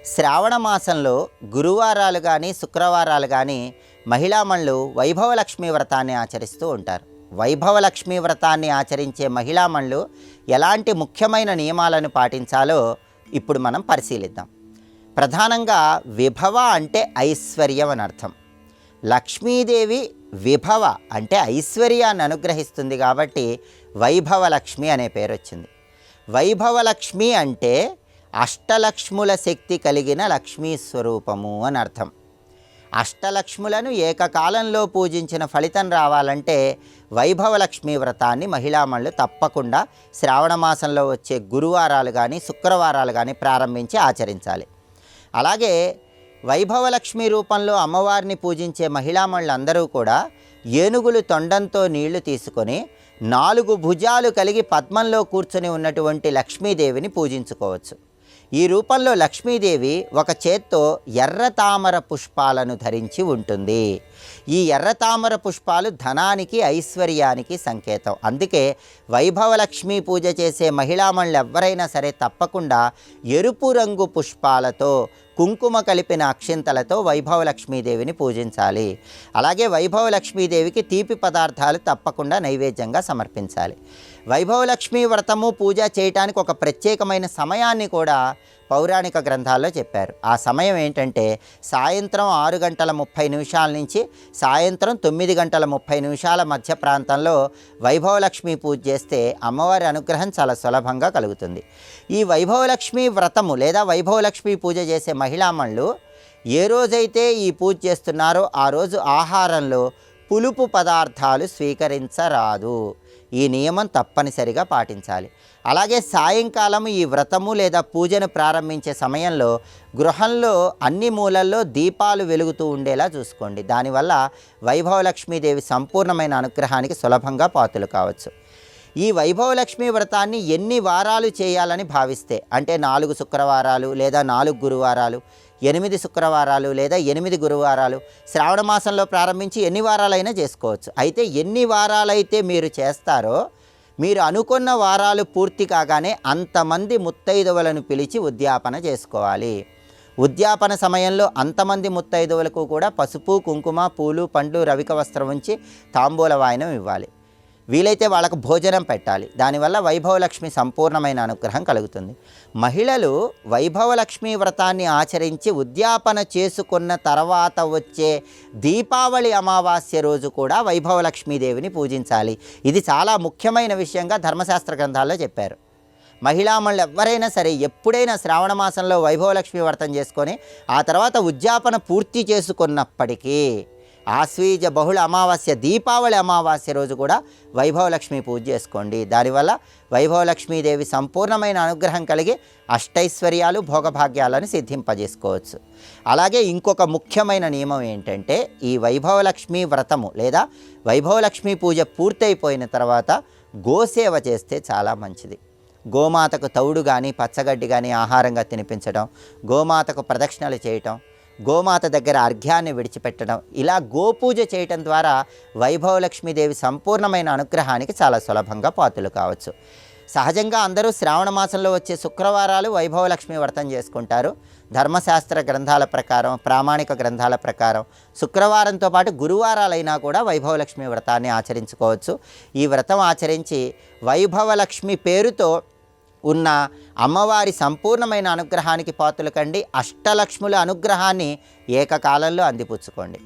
శ్రావణ మాసంలో గురువారాలు కానీ శుక్రవారాలు కానీ మహిళామణులు వైభవలక్ష్మి వ్రతాన్ని ఆచరిస్తూ ఉంటారు. వైభవలక్ష్మి వ్రతాన్ని ఆచరించే మహిళామణులు ఎలాంటి ముఖ్యమైన నియమాలను పాటించాలో ఇప్పుడు మనం పరిశీలిద్దాం. ప్రధానంగా విభవ అంటే ఐశ్వర్యం అని అర్థం. లక్ష్మీదేవి విభవ అంటే ఐశ్వర్యాన్ని అనుగ్రహిస్తుంది కాబట్టి వైభవలక్ష్మి అనే పేరు వచ్చింది. వైభవలక్ష్మి అంటే అష్టలక్ష్ముల శక్తి కలిగిన లక్ష్మీ స్వరూపము అని అర్థం. అష్టలక్ష్ములను ఏకకాలంలో పూజించిన ఫలితం రావాలంటే వైభవలక్ష్మి వ్రతాన్ని మహిళామణులు తప్పకుండా శ్రావణ మాసంలో వచ్చే గురువారాలు కానీ శుక్రవారాలు కానీ ప్రారంభించి ఆచరించాలి. అలాగే వైభవలక్ష్మి రూపంలో అమ్మవారిని పూజించే మహిళామణులందరూ కూడా ఏనుగులు తొండంతో నీళ్లు తీసుకొని 4 భుజాలు కలిగి పద్మంలో కూర్చొని ఉన్నటువంటి లక్ష్మీదేవిని పూజించుకోవచ్చు. ఈ రూపంలో లక్ష్మీదేవి ఒక చేత్తో ఎర్ర తామర పుష్పాలను ధరించి ఉంటుంది. ఈ ఎర్ర తామర పుష్పాలు ధనానికి ఐశ్వర్యానికి సంకేతం. అందుకే వైభవలక్ష్మి పూజ చేసే మహిళామణులు ఎవరైనా సరే తప్పకుండా ఎరుపు రంగు పుష్పాలతో కుంకుమ కలిపిన అక్షింతలతో వైభవలక్ష్మీదేవిని పూజించాలి. అలాగే వైభవలక్ష్మీదేవికి తీపి పదార్థాలు తప్పకుండా నైవేద్యంగా సమర్పించాలి. వైభవలక్ష్మి వ్రతము పూజ చేయటానికి ఒక ప్రత్యేకమైన సమయాన్ని కూడా పౌరాణిక గ్రంథాల్లో చెప్పారు. ఆ సమయం ఏంటంటే సాయంత్రం 6:30 నుంచి సాయంత్రం 9:30 మధ్య ప్రాంతంలో వైభవలక్ష్మి పూజ చేస్తే అమ్మవారి అనుగ్రహం చాలా సులభంగా కలుగుతుంది. ఈ వైభవలక్ష్మి వ్రతము లేదా వైభవలక్ష్మి పూజ చేసే మహిళామణులు ఏ రోజైతే ఈ పూజ చేస్తున్నారో ఆ రోజు ఆహారంలో పులుపు పదార్థాలు స్వీకరించరాదు. ఈ నియమం తప్పనిసరిగా పాటించాలి. అలాగే సాయంకాలం ఈ వ్రతము లేదా పూజను ప్రారంభించే సమయంలో గృహంలో అన్ని మూలల్లో దీపాలు వెలుగుతూ ఉండేలా చూసుకోండి. దానివల్ల వైభవలక్ష్మీదేవి సంపూర్ణమైన అనుగ్రహానికి సులభంగా పాత్రలు కావచ్చు. ఈ వైభవలక్ష్మి వ్రతాన్ని ఎన్ని వారాలు చేయాలని భావిస్తే అంటే 4 శుక్రవారాలు లేదా 4 గురువారాలు, 8 శుక్రవారాలు లేదా 8 గురువారాలు, శ్రావణ మాసంలో ప్రారంభించి ఎన్ని వారాలైనా చేసుకోవచ్చు. అయితే ఎన్ని వారాలైతే మీరు చేస్తారో మీరు అనుకున్న వారాలు పూర్తి కాగానే అంతమంది ముత్తైదువులను పిలిచి ఉద్యాపన చేసుకోవాలి. ఉద్యాపన సమయంలో అంతమంది ముత్తైదువులకు కూడా పసుపు, కుంకుమ, పూలు, పండ్లు, రవిక వస్త్రం ఉంచి తాంబూల వాయనం ఇవ్వాలి. వీలైతే వాళ్ళకు భోజనం పెట్టాలి. దానివల్ల వైభవలక్ష్మి సంపూర్ణమైన అనుగ్రహం కలుగుతుంది. మహిళలు వైభవలక్ష్మి వ్రతాన్ని ఆచరించి ఉద్యాపన చేసుకున్న తర్వాత వచ్చే దీపావళి అమావాస్య రోజు కూడా వైభవలక్ష్మీదేవిని పూజించాలి. ఇది చాలా ముఖ్యమైన విషయంగా ధర్మశాస్త్ర గ్రంథాల్లో చెప్పారు. మహిళామణులు ఎవరైనా సరే ఎప్పుడైనా శ్రావణ మాసంలో వైభవలక్ష్మి వ్రతం చేసుకొని ఆ తర్వాత ఉద్యాపన పూర్తి చేసుకున్నప్పటికీ ఆశ్వీజ బహుళ అమావాస్య దీపావళి అమావాస్య రోజు కూడా వైభవలక్ష్మి పూజ చేసుకోండి. దానివల్ల వైభవలక్ష్మీదేవి సంపూర్ణమైన అనుగ్రహం కలిగి అష్టైశ్వర్యాలు భోగభాగ్యాలను సిద్ధింపజేసుకోవచ్చు. అలాగే ఇంకొక ముఖ్యమైన నియమం ఏంటంటే ఈ వైభవలక్ష్మి వ్రతము లేదా వైభవలక్ష్మి పూజ పూర్తయిపోయిన తర్వాత గోసేవ చేస్తే చాలా మంచిది. గోమాతకు తౌడు కానీ పచ్చగడ్డి కానీ ఆహారంగా తినిపించడం, గోమాతకు ప్రదక్షిణలు చేయటం, గోమాత దగ్గర అర్ఘ్యాన్ని విడిచిపెట్టడం, ఇలా గోపూజ చేయటం ద్వారా వైభవలక్ష్మీదేవి సంపూర్ణమైన అనుగ్రహానికి చాలా సులభంగా పాత్రలు కావచ్చు. సహజంగా అందరూ శ్రావణ మాసంలో వచ్చే శుక్రవారాలు వైభవలక్ష్మి వ్రతం చేసుకుంటారు. ధర్మశాస్త్ర గ్రంథాల ప్రకారం, ప్రామాణిక గ్రంథాల ప్రకారం శుక్రవారంతో పాటు గురువారాలైనా కూడా వైభవలక్ష్మి వ్రతాన్ని ఆచరించుకోవచ్చు. ఈ వ్రతం ఆచరించి వైభవలక్ష్మి పేరుతో ఉన్న అమ్మవారి సంపూర్ణమైన అనుగ్రహానికి పాత్రలు కండి. అష్టలక్ష్ముల అనుగ్రహాన్ని ఏకకాలంలో అందిపుచ్చుకోండి.